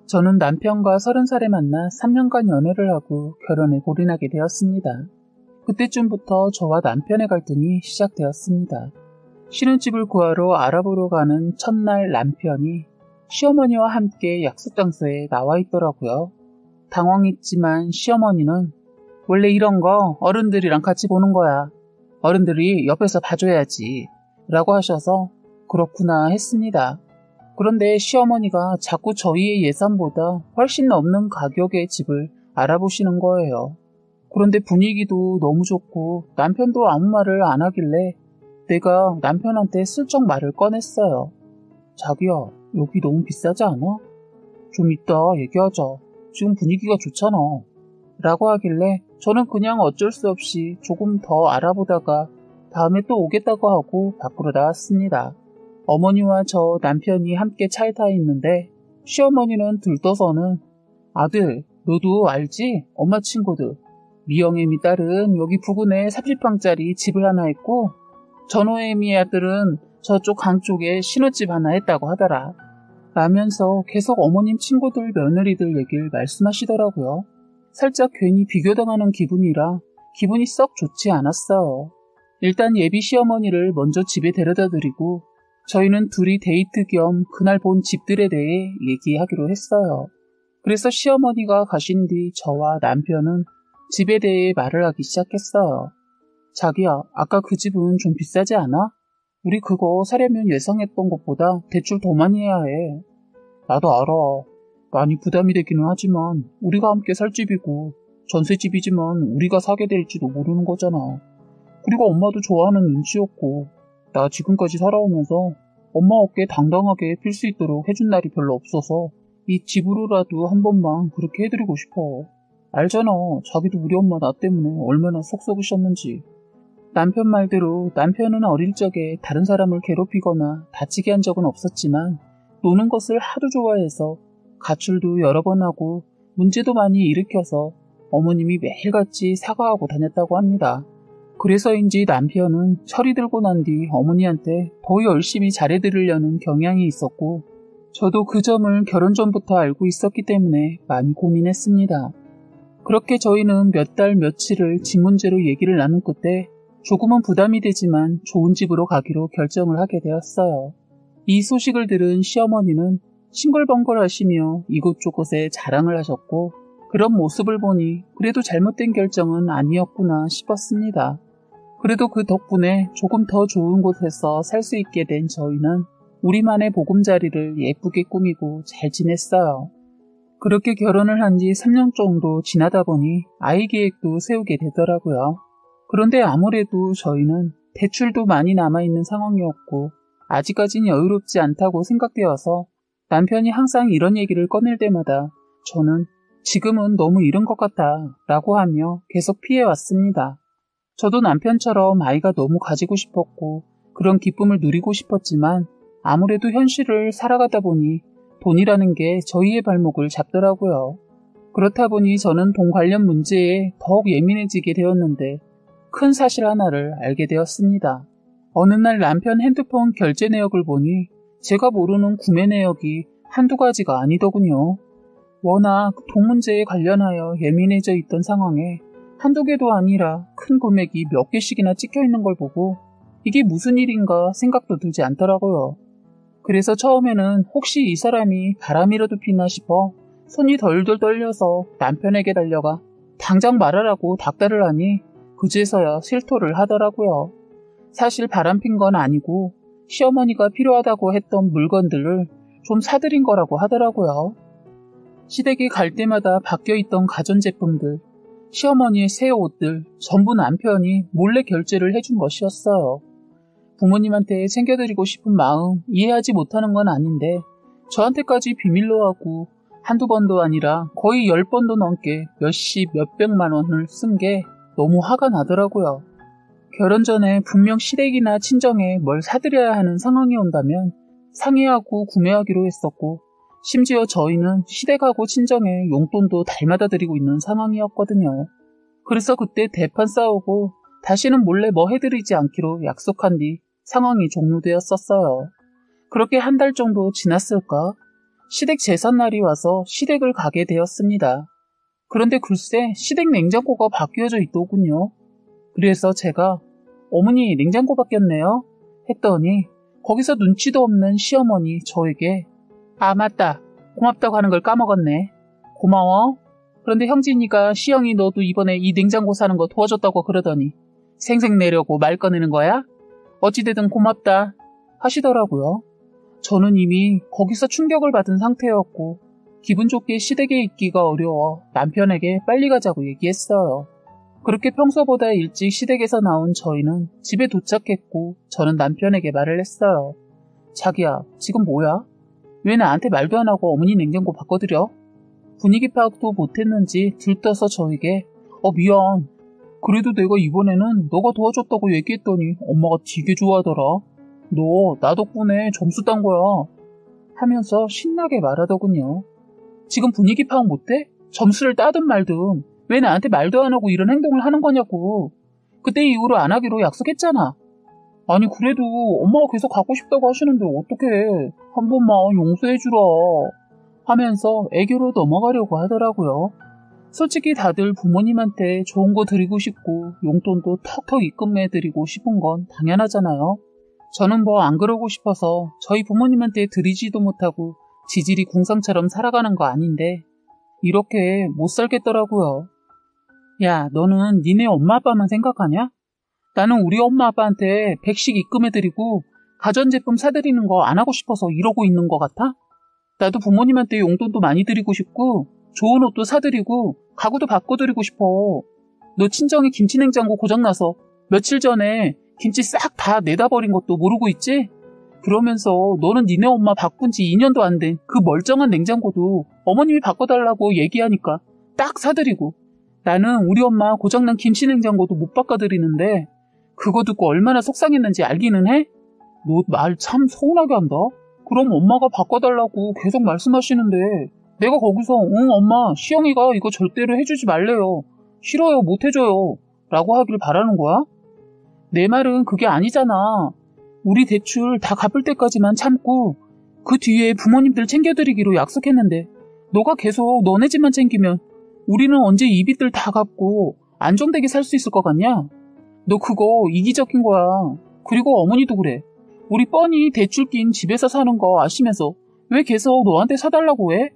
저는 남편과 30살에 만나 3년간 연애를 하고 결혼에 골인하게 되었습니다. 그때쯤부터 저와 남편의 갈등이 시작되었습니다. 신혼집을 구하러 알아보러 가는 첫날 남편이 시어머니와 함께 약속 장소에 나와 있더라고요. 당황했지만 시어머니는 원래 이런 거 어른들이랑 같이 보는 거야. 어른들이 옆에서 봐줘야지. 라고 하셔서 그렇구나 했습니다. 그런데 시어머니가 자꾸 저희의 예산보다 훨씬 넘는 가격의 집을 알아보시는 거예요. 그런데 분위기도 너무 좋고 남편도 아무 말을 안 하길래 내가 남편한테 슬쩍 말을 꺼냈어요. 자기야, 여기 너무 비싸지 않아? 좀 이따 얘기하자. 지금 분위기가 좋잖아. 라고 하길래 저는 그냥 어쩔 수 없이 조금 더 알아보다가 다음에 또 오겠다고 하고 밖으로 나왔습니다. 어머니와 저 남편이 함께 차에 타 있는데 시어머니는 들떠서는 아들, 너도 알지? 엄마 친구들. 미영애미 딸은 여기 부근에 30평짜리 집을 하나 했고 전호애미 아들은 저쪽 강 쪽에 신혼집 하나 했다고 하더라. 라면서 계속 어머님 친구들 며느리들 얘기를 말씀하시더라고요. 살짝 괜히 비교당하는 기분이라 기분이 썩 좋지 않았어요. 일단 예비 시어머니를 먼저 집에 데려다 드리고 저희는 둘이 데이트 겸 그날 본 집들에 대해 얘기하기로 했어요. 그래서 시어머니가 가신 뒤 저와 남편은 집에 대해 말을 하기 시작했어요. 자기야, 아까 그 집은 좀 비싸지 않아? 우리 그거 사려면 예상했던 것보다 대출 더 많이 해야 해. 나도 알아. 많이 부담이 되기는 하지만 우리가 함께 살 집이고 전세집이지만 우리가 사게 될지도 모르는 거잖아. 그리고 엄마도 좋아하는 눈치였고 나 지금까지 살아오면서 엄마 어깨에 당당하게 필 수 있도록 해준 날이 별로 없어서 이 집으로라도 한 번만 그렇게 해드리고 싶어. 알잖아. 자기도 우리 엄마 나 때문에 얼마나 속 썩으셨는지. 남편 말대로 남편은 어릴 적에 다른 사람을 괴롭히거나 다치게 한 적은 없었지만 노는 것을 하도 좋아해서 가출도 여러 번 하고 문제도 많이 일으켜서 어머님이 매일같이 사과하고 다녔다고 합니다. 그래서인지 남편은 철이 들고 난 뒤 어머니한테 더 열심히 잘해드리려는 경향이 있었고 저도 그 점을 결혼 전부터 알고 있었기 때문에 많이 고민했습니다. 그렇게 저희는 몇 달 며칠을 집 문제로 얘기를 나눈 끝에 조금은 부담이 되지만 좋은 집으로 가기로 결정을 하게 되었어요. 이 소식을 들은 시어머니는 싱글벙글 하시며 이곳저곳에 자랑을 하셨고 그런 모습을 보니 그래도 잘못된 결정은 아니었구나 싶었습니다. 그래도 그 덕분에 조금 더 좋은 곳에서 살 수 있게 된 저희는 우리만의 보금자리를 예쁘게 꾸미고 잘 지냈어요. 그렇게 결혼을 한 지 3년 정도 지나다 보니 아이 계획도 세우게 되더라고요. 그런데 아무래도 저희는 대출도 많이 남아있는 상황이었고 아직까진 여유롭지 않다고 생각되어서 남편이 항상 이런 얘기를 꺼낼 때마다 저는 지금은 너무 이른 것 같다 라고 하며 계속 피해왔습니다. 저도 남편처럼 아이가 너무 가지고 싶었고 그런 기쁨을 누리고 싶었지만 아무래도 현실을 살아가다 보니 돈이라는 게 저희의 발목을 잡더라고요. 그렇다 보니 저는 돈 관련 문제에 더욱 예민해지게 되었는데 큰 사실 하나를 알게 되었습니다. 어느 날 남편 핸드폰 결제 내역을 보니 제가 모르는 구매 내역이 한두 가지가 아니더군요. 워낙 돈 문제에 관련하여 예민해져 있던 상황에 한두 개도 아니라 큰 금액이 몇 개씩이나 찍혀 있는 걸 보고 이게 무슨 일인가 생각도 들지 않더라고요. 그래서 처음에는 혹시 이 사람이 바람이라도 피나 싶어 손이 덜덜 떨려서 남편에게 달려가 당장 말하라고 닥달을 하니 그제서야 실토를 하더라고요. 사실 바람핀 건 아니고 시어머니가 필요하다고 했던 물건들을 좀 사드린 거라고 하더라고요. 시댁에 갈 때마다 바뀌어있던 가전제품들, 시어머니의 새 옷들 전부 남편이 몰래 결제를 해준 것이었어요. 부모님한테 챙겨드리고 싶은 마음 이해하지 못하는 건 아닌데 저한테까지 비밀로 하고 한두 번도 아니라 거의 10번도 넘게 몇십 몇백만 원을 쓴 게 너무 화가 나더라고요. 결혼 전에 분명 시댁이나 친정에 뭘 사드려야 하는 상황이 온다면 상의하고 구매하기로 했었고 심지어 저희는 시댁하고 친정에 용돈도 달마다 드리고 있는 상황이었거든요. 그래서 그때 대판 싸우고 다시는 몰래 뭐 해드리지 않기로 약속한 뒤 상황이 종료되었었어요. 그렇게 한 달 정도 지났을까? 시댁 제삿날이 와서 시댁을 가게 되었습니다. 그런데 글쎄 시댁 냉장고가 바뀌어져 있더군요. 그래서 제가 어머니 냉장고 바뀌었네요 했더니 거기서 눈치도 없는 시어머니 저에게 아 맞다 고맙다고 하는 걸 까먹었네. 고마워. 그런데 형진이가 시영이 너도 이번에 이 냉장고 사는 거 도와줬다고 그러더니 생색 내려고 말 꺼내는 거야? 어찌되든 고맙다 하시더라고요. 저는 이미 거기서 충격을 받은 상태였고 기분 좋게 시댁에 있기가 어려워 남편에게 빨리 가자고 얘기했어요. 그렇게 평소보다 일찍 시댁에서 나온 저희는 집에 도착했고 저는 남편에게 말을 했어요. 자기야, 지금 뭐야? 왜 나한테 말도 안 하고 어머니 냉장고 바꿔드려? 분위기 파악도 못했는지 들떠서 저에게 미안. 그래도 내가 이번에는 너가 도와줬다고 얘기했더니 엄마가 되게 좋아하더라. 너 나 덕분에 점수 딴 거야. 하면서 신나게 말하더군요. 지금 분위기 파악 못해? 점수를 따든 말든 왜 나한테 말도 안 하고 이런 행동을 하는 거냐고. 그때 이후로 안 하기로 약속했잖아. 아니 그래도 엄마가 계속 가고 싶다고 하시는데 어떡해. 한 번만 용서해주라. 하면서 애교로 넘어가려고 하더라고요. 솔직히 다들 부모님한테 좋은 거 드리고 싶고 용돈도 턱턱 입금해드리고 싶은 건 당연하잖아요. 저는 뭐 안 그러고 싶어서 저희 부모님한테 드리지도 못하고 지질이 궁상처럼 살아가는 거 아닌데 이렇게 못 살겠더라고요. 야, 너는 니네 엄마 아빠만 생각하냐? 나는 우리 엄마 아빠한테 100씩 입금해드리고 가전제품 사드리는 거 안 하고 싶어서 이러고 있는 거 같아? 나도 부모님한테 용돈도 많이 드리고 싶고 좋은 옷도 사드리고 가구도 바꿔드리고 싶어. 너 친정에 김치냉장고 고장나서 며칠 전에 김치 싹 다 내다 버린 것도 모르고 있지? 그러면서 너는 니네 엄마 바꾼 지 2년도 안 된 그 멀쩡한 냉장고도 어머님이 바꿔달라고 얘기하니까 딱 사드리고 나는 우리 엄마 고장난 김치냉장고도 못 바꿔드리는데 그거 듣고 얼마나 속상했는지 알기는 해? 너 말 참 서운하게 한다. 그럼 엄마가 바꿔달라고 계속 말씀하시는데 내가 거기서 응 엄마 시영이가 이거 절대로 해주지 말래요. 싫어요 못 해줘요 라고 하길 바라는 거야? 내 말은 그게 아니잖아. 우리 대출 다 갚을 때까지만 참고 그 뒤에 부모님들 챙겨드리기로 약속했는데 너가 계속 너네 집만 챙기면 우리는 언제 이 빚들 다 갚고 안정되게 살 수 있을 것 같냐? 너 그거 이기적인 거야. 그리고 어머니도 그래. 우리 뻔히 대출 낀 집에서 사는 거 아시면서 왜 계속 너한테 사달라고 해?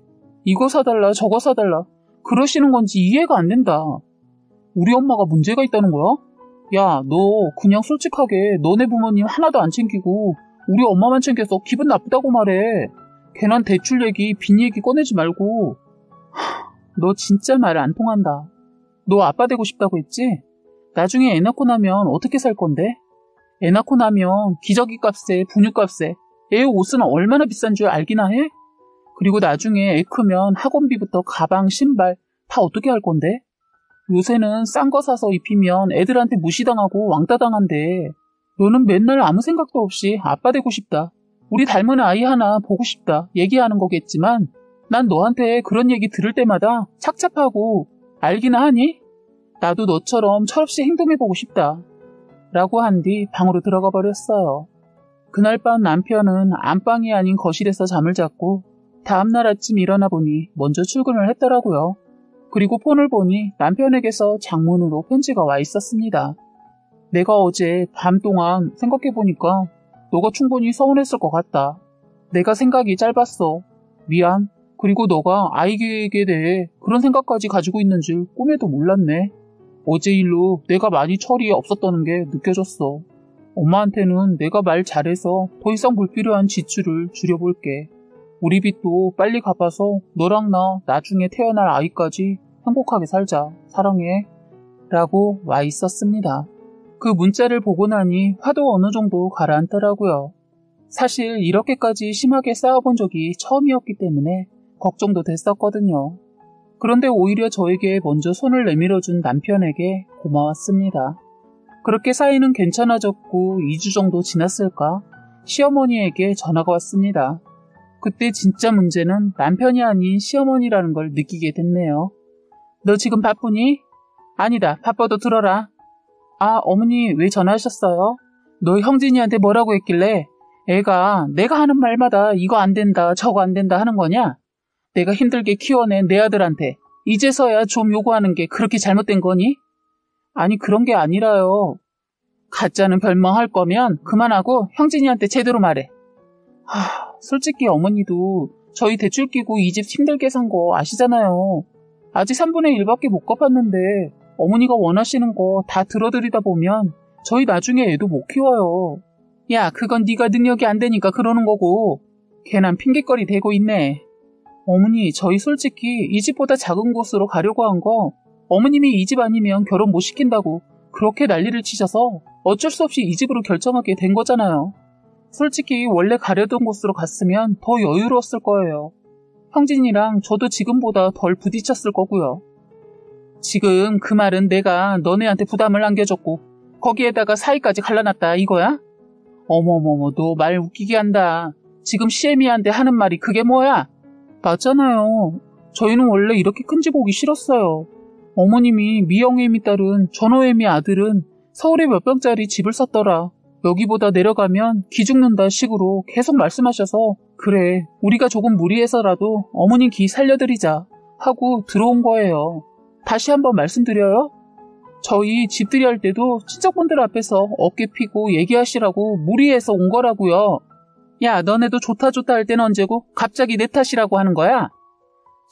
이거 사달라 저거 사달라 그러시는 건지 이해가 안 된다. 우리 엄마가 문제가 있다는 거야? 야, 너 그냥 솔직하게 너네 부모님 하나도 안 챙기고 우리 엄마만 챙겨서 기분 나쁘다고 말해. 괜한 대출 얘기, 빚 얘기 꺼내지 말고. 너 진짜 말 안 통한다. 너 아빠 되고 싶다고 했지? 나중에 애 낳고 나면 어떻게 살 건데? 애 낳고 나면 기저귀 값에 분유 값에 애 옷은 얼마나 비싼 줄 알기나 해? 그리고 나중에 애 크면 학원비부터 가방, 신발 다 어떻게 할 건데? 요새는 싼 거 사서 입히면 애들한테 무시당하고 왕따 당한대. 너는 맨날 아무 생각도 없이 아빠 되고 싶다. 우리 닮은 아이 하나 보고 싶다. 얘기하는 거겠지만 난 너한테 그런 얘기 들을 때마다 착잡하고 알기나 하니? 나도 너처럼 철없이 행동해보고 싶다. 라고 한 뒤 방으로 들어가 버렸어요. 그날 밤 남편은 안방이 아닌 거실에서 잠을 잤고 다음날 아침 일어나 보니 먼저 출근을 했더라고요. 그리고 폰을 보니 남편에게서 장문으로 편지가 와 있었습니다. 내가 어제 밤 동안 생각해보니까 너가 충분히 서운했을 것 같다. 내가 생각이 짧았어. 미안. 그리고 너가 아이 계획에 대해 그런 생각까지 가지고 있는 줄 꿈에도 몰랐네. 어제 일로 내가 많이 철이 없었다는 게 느껴졌어. 엄마한테는 내가 말 잘해서 더 이상 불필요한 지출을 줄여볼게. 우리 빚도 빨리 갚아서 너랑 나 나중에 태어날 아이까지 행복하게 살자. 사랑해. 라고 와 있었습니다. 그 문자를 보고 나니 화도 어느 정도 가라앉더라고요. 사실 이렇게까지 심하게 싸워본 적이 처음이었기 때문에 걱정도 됐었거든요. 그런데 오히려 저에게 먼저 손을 내밀어준 남편에게 고마웠습니다. 그렇게 사이는 괜찮아졌고 2주 정도 지났을까 시어머니에게 전화가 왔습니다. 그때 진짜 문제는 남편이 아닌 시어머니라는 걸 느끼게 됐네요. 너 지금 바쁘니? 아니다. 바빠도 들어라. 아, 어머니 왜 전화하셨어요? 너 형진이한테 뭐라고 했길래 애가 내가 하는 말마다 이거 안 된다 저거 안 된다 하는 거냐? 내가 힘들게 키워낸 내 아들한테 이제서야 좀 요구하는 게 그렇게 잘못된 거니? 아니 그런 게 아니라요. 가짜는 별명할 거면 그만하고 형진이한테 제대로 말해. 솔직히 어머니도 저희 대출 끼고 이 집 힘들게 산 거 아시잖아요. 아직 3분의 1밖에 못 갚았는데 어머니가 원하시는 거 다 들어드리다 보면 저희 나중에 애도 못 키워요. 야, 그건 네가 능력이 안 되니까 그러는 거고 괜한 핑계거리 대고 있네. 어머니, 저희 솔직히 이 집보다 작은 곳으로 가려고 한 거 어머님이 이 집 아니면 결혼 못 시킨다고 그렇게 난리를 치셔서 어쩔 수 없이 이 집으로 결정하게 된 거잖아요. 솔직히 원래 가려던 곳으로 갔으면 더 여유로웠을 거예요. 형진이랑 저도 지금보다 덜 부딪혔을 거고요. 지금 그 말은 내가 너네한테 부담을 안겨줬고 거기에다가 사이까지 갈라놨다 이거야? 어머머머, 너 말 웃기게 한다. 지금 시애미한테 하는 말이 그게 뭐야? 맞잖아요. 저희는 원래 이렇게 큰 집 오기 싫었어요. 어머님이 미영애미 딸은 전호애미 아들은 서울에 몇 평짜리 집을 샀더라. 여기보다 내려가면 기 죽는다 식으로 계속 말씀하셔서 그래, 우리가 조금 무리해서라도 어머님 기 살려드리자 하고 들어온 거예요. 다시 한번 말씀드려요. 저희 집들이 할 때도 친척분들 앞에서 어깨 피고 얘기하시라고 무리해서 온 거라고요. 야, 너네도 좋다 할 때는 언제고 갑자기 내 탓이라고 하는 거야?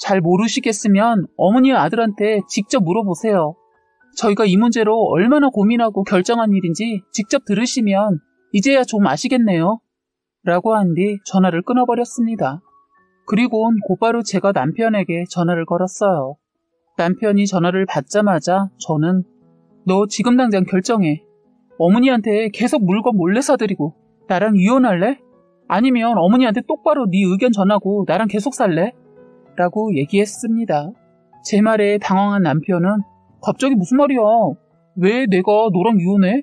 잘 모르시겠으면 어머니 아들한테 직접 물어보세요. 저희가 이 문제로 얼마나 고민하고 결정한 일인지 직접 들으시면 이제야 좀 아시겠네요. 라고 한 뒤 전화를 끊어버렸습니다. 그리고는 곧바로 제가 남편에게 전화를 걸었어요. 남편이 전화를 받자마자 저는 너 지금 당장 결정해. 어머니한테 계속 물건 몰래 사드리고 나랑 이혼할래? 아니면 어머니한테 똑바로 네 의견 전하고 나랑 계속 살래? 라고 얘기했습니다. 제 말에 당황한 남편은 갑자기 무슨 말이야? 왜 내가 너랑 이혼해?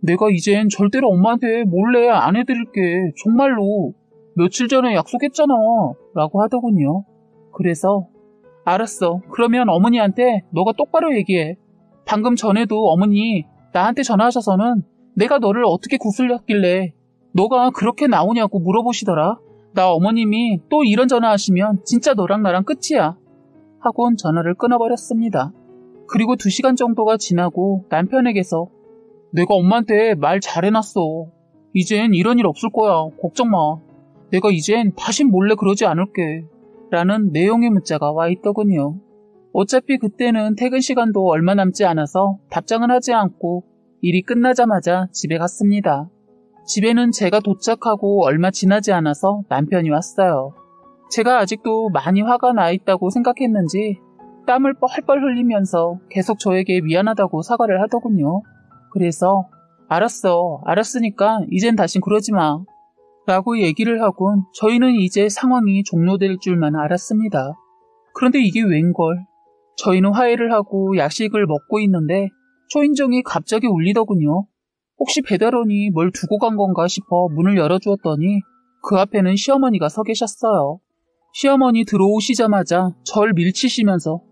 내가 이젠 절대로 엄마한테 몰래 안 해드릴게. 정말로. 며칠 전에 약속했잖아. 라고 하더군요. 그래서 알았어. 그러면 어머니한테 너가 똑바로 얘기해. 방금 전에도 어머니 나한테 전화하셔서는 내가 너를 어떻게 구슬렸길래 너가 그렇게 나오냐고 물어보시더라. 나 어머님이 또 이런 전화하시면 진짜 너랑 나랑 끝이야. 하곤 전화를 끊어버렸습니다. 그리고 2시간 정도가 지나고 남편에게서 내가 엄마한테 말 잘해놨어. 이젠 이런 일 없을 거야. 걱정 마. 내가 이젠 다신 몰래 그러지 않을게. 라는 내용의 문자가 와 있더군요. 어차피 그때는 퇴근 시간도 얼마 남지 않아서 답장은 하지 않고 일이 끝나자마자 집에 갔습니다. 집에는 제가 도착하고 얼마 지나지 않아서 남편이 왔어요. 제가 아직도 많이 화가 나 있다고 생각했는지 땀을 뻘뻘 흘리면서 계속 저에게 미안하다고 사과를 하더군요. 그래서 알았으니까 이젠 다신 그러지 마. 라고 얘기를 하곤 저희는 이제 상황이 종료될 줄만 알았습니다. 그런데 이게 웬걸. 저희는 화해를 하고 야식을 먹고 있는데 초인종이 갑자기 울리더군요. 혹시 배달원이 뭘 두고 간 건가 싶어 문을 열어주었더니 그 앞에는 시어머니가 서 계셨어요. 시어머니 들어오시자마자 절 밀치시면서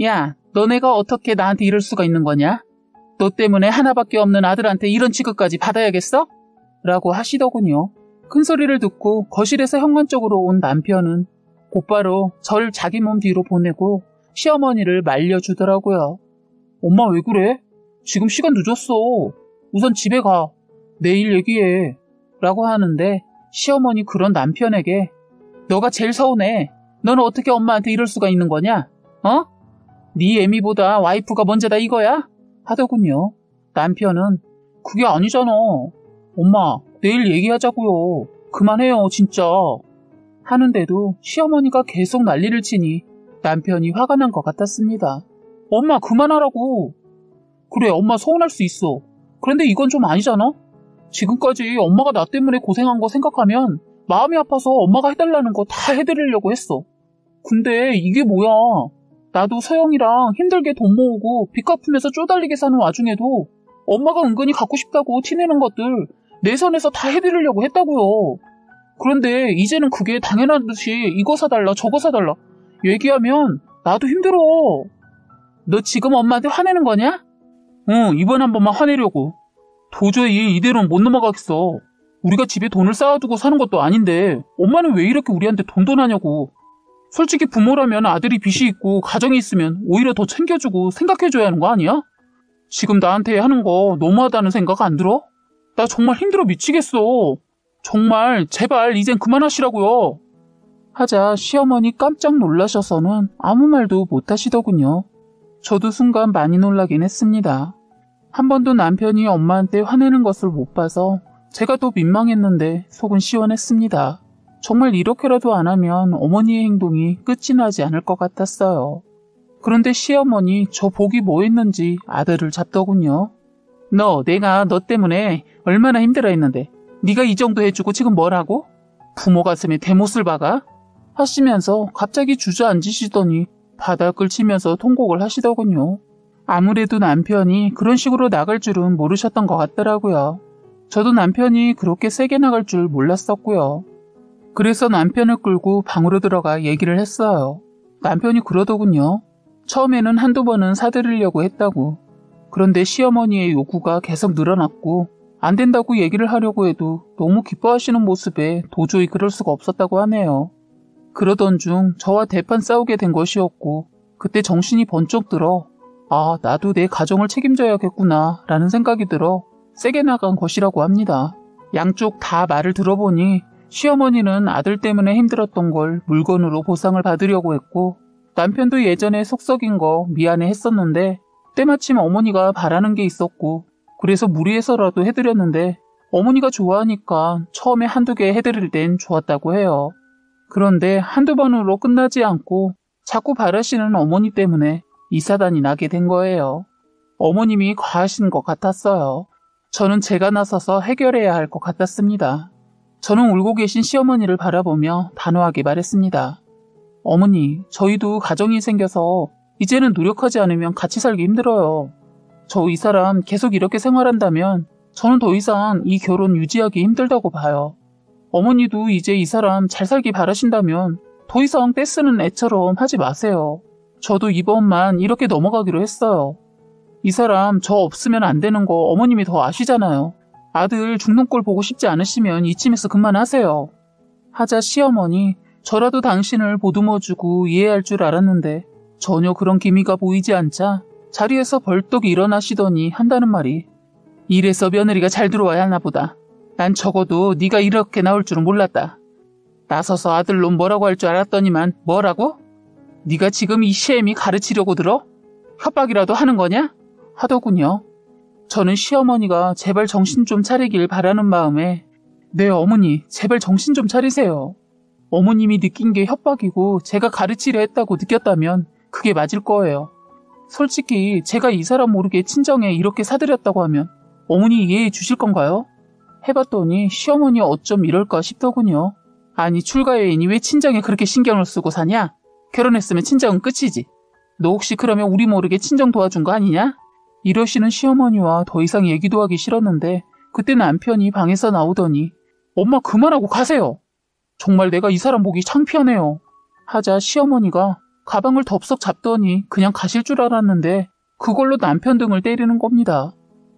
야, 너네가 어떻게 나한테 이럴 수가 있는 거냐? 너 때문에 하나밖에 없는 아들한테 이런 취급까지 받아야겠어? 라고 하시더군요. 큰 소리를 듣고 거실에서 현관 쪽으로 온 남편은 곧바로 절 자기 몸 뒤로 보내고 시어머니를 말려주더라고요. 엄마 왜 그래? 지금 시간 늦었어. 우선 집에 가. 내일 얘기해. 라고 하는데 시어머니 그런 남편에게 너가 제일 서운해. 너는 어떻게 엄마한테 이럴 수가 있는 거냐? 어? 네 애미보다 와이프가 먼저다 이거야? 하더군요. 남편은 그게 아니잖아. 엄마 내일 얘기하자고요. 그만해요 진짜. 하는데도 시어머니가 계속 난리를 치니 남편이 화가 난 것 같았습니다. 엄마 그만하라고. 그래 엄마 서운할 수 있어. 그런데 이건 좀 아니잖아? 지금까지 엄마가 나 때문에 고생한 거 생각하면 마음이 아파서 엄마가 해달라는 거 다 해드리려고 했어. 근데 이게 뭐야. 나도 서영이랑 힘들게 돈 모으고 빚 갚으면서 쪼달리게 사는 와중에도 엄마가 은근히 갖고 싶다고 티내는 것들 내 선에서 다 해드리려고 했다고요. 그런데 이제는 그게 당연하듯이 이거 사달라 저거 사달라 얘기하면 나도 힘들어. 너 지금 엄마한테 화내는 거냐? 응, 이번 한 번만 화내려고. 도저히 이대로는 못 넘어가겠어. 우리가 집에 돈을 쌓아두고 사는 것도 아닌데 엄마는 왜 이렇게 우리한테 돈하냐고. 솔직히 부모라면 아들이 빚이 있고 가정이 있으면 오히려 더 챙겨주고 생각해줘야 하는 거 아니야? 지금 나한테 하는 거 너무하다는 생각 안 들어? 나 정말 힘들어 미치겠어. 정말 제발 이젠 그만하시라고요. 하자 시어머니 깜짝 놀라셔서는 아무 말도 못하시더군요. 저도 순간 많이 놀라긴 했습니다. 한 번도 남편이 엄마한테 화내는 것을 못 봐서 제가 더 민망했는데 속은 시원했습니다. 정말 이렇게라도 안 하면 어머니의 행동이 끝이 나지 않을 것 같았어요. 그런데 시어머니 저 복이 뭐 했는지 아들을 잡더군요. 내가 너 때문에 얼마나 힘들어했는데 네가 이 정도 해주고 지금 뭐라고? 부모 가슴에 대못을 박아? 하시면서 갑자기 주저앉으시더니 바닥을 치면서 통곡을 하시더군요. 아무래도 남편이 그런 식으로 나갈 줄은 모르셨던 것 같더라고요. 저도 남편이 그렇게 세게 나갈 줄 몰랐었고요. 그래서 남편을 끌고 방으로 들어가 얘기를 했어요. 남편이 그러더군요. 처음에는 한두 번은 사드리려고 했다고. 그런데 시어머니의 요구가 계속 늘어났고 안 된다고 얘기를 하려고 해도 너무 기뻐하시는 모습에 도저히 그럴 수가 없었다고 하네요. 그러던 중 저와 대판 싸우게 된 것이었고 그때 정신이 번쩍 들어 나도 내 가정을 책임져야겠구나 라는 생각이 들어 세게 나간 것이라고 합니다. 양쪽 다 말을 들어보니 시어머니는 아들 때문에 힘들었던 걸 물건으로 보상을 받으려고 했고 남편도 예전에 속 썩인 거 미안해 했었는데 때마침 어머니가 바라는 게 있었고 그래서 무리해서라도 해드렸는데 어머니가 좋아하니까 처음에 한두 개 해드릴 땐 좋았다고 해요. 그런데 한두 번으로 끝나지 않고 자꾸 바라시는 어머니 때문에 이 사단이 나게 된 거예요. 어머님이 과하신 것 같았어요. 저는 제가 나서서 해결해야 할 것 같았습니다. 저는 울고 계신 시어머니를 바라보며 단호하게 말했습니다. 어머니, 저희도 가정이 생겨서 이제는 노력하지 않으면 같이 살기 힘들어요. 저 이 사람 계속 이렇게 생활한다면 저는 더 이상 이 결혼 유지하기 힘들다고 봐요. 어머니도 이제 이 사람 잘 살기 바라신다면 더 이상 떼쓰는 애처럼 하지 마세요. 저도 이번만 이렇게 넘어가기로 했어요. 이 사람 저 없으면 안 되는 거 어머님이 더 아시잖아요. 아들 죽는 꼴 보고 싶지 않으시면 이쯤에서 그만하세요. 하자 시어머니, 저라도 당신을 보듬어주고 이해할 줄 알았는데 전혀 그런 기미가 보이지 않자 자리에서 벌떡 일어나시더니 한다는 말이 이래서 며느리가 잘 들어와야 하나 보다. 난 적어도 네가 이렇게 나올 줄은 몰랐다. 나서서 아들놈 뭐라고 할 줄 알았더니만 뭐라고? 네가 지금 이 시애미 가르치려고 들어? 협박이라도 하는 거냐? 하더군요. 저는 시어머니가 제발 정신 좀 차리길 바라는 마음에 네 어머니 제발 정신 좀 차리세요. 어머님이 느낀 게 협박이고 제가 가르치려 했다고 느꼈다면 그게 맞을 거예요. 솔직히 제가 이 사람 모르게 친정에 이렇게 사드렸다고 하면 어머니 이해해 주실 건가요? 해봤더니 시어머니 어쩜 이럴까 싶더군요. 아니 출가여인이 왜 친정에 그렇게 신경을 쓰고 사냐? 결혼했으면 친정은 끝이지. 너 혹시 그러면 우리 모르게 친정 도와준 거 아니냐? 이러시는 시어머니와 더 이상 얘기도 하기 싫었는데 그때 남편이 방에서 나오더니 엄마 그만하고 가세요. 정말 내가 이 사람 보기 창피하네요. 하자 시어머니가 가방을 덥석 잡더니 그냥 가실 줄 알았는데 그걸로 남편 등을 때리는 겁니다.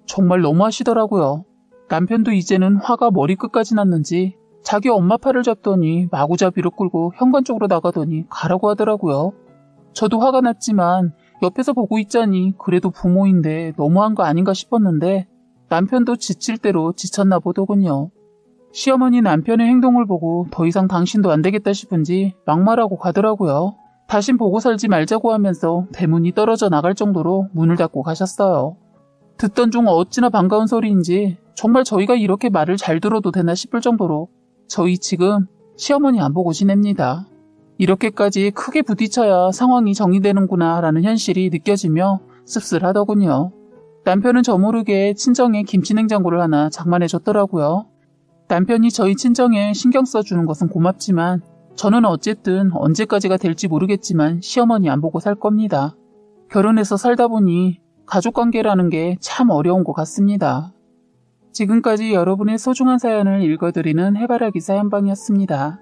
정말 너무하시더라고요. 남편도 이제는 화가 머리끝까지 났는지 자기 엄마 팔을 잡더니 마구잡이로 끌고 현관 쪽으로 나가더니 가라고 하더라고요. 저도 화가 났지만 옆에서 보고 있자니 그래도 부모인데 너무한 거 아닌가 싶었는데 남편도 지칠 대로 지쳤나 보더군요. 시어머니 남편의 행동을 보고 더 이상 당신도 안 되겠다 싶은지 막말하고 가더라고요. 다신 보고 살지 말자고 하면서 대문이 떨어져 나갈 정도로 문을 닫고 가셨어요. 듣던 중 어찌나 반가운 소리인지 정말 저희가 이렇게 말을 잘 들어도 되나 싶을 정도로 저희 지금 시어머니 안 보고 지냅니다. 이렇게까지 크게 부딪혀야 상황이 정리되는구나 라는 현실이 느껴지며 씁쓸하더군요. 남편은 저 모르게 친정에 김치냉장고를 하나 장만해 줬더라고요. 남편이 저희 친정에 신경 써주는 것은 고맙지만 저는 어쨌든 언제까지가 될지 모르겠지만 시어머니 안 보고 살 겁니다. 결혼해서 살다 보니 가족관계라는 게 참 어려운 것 같습니다. 지금까지 여러분의 소중한 사연을 읽어드리는 해바라기 사연방이었습니다.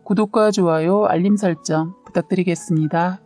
구독과 좋아요, 알림 설정 부탁드리겠습니다.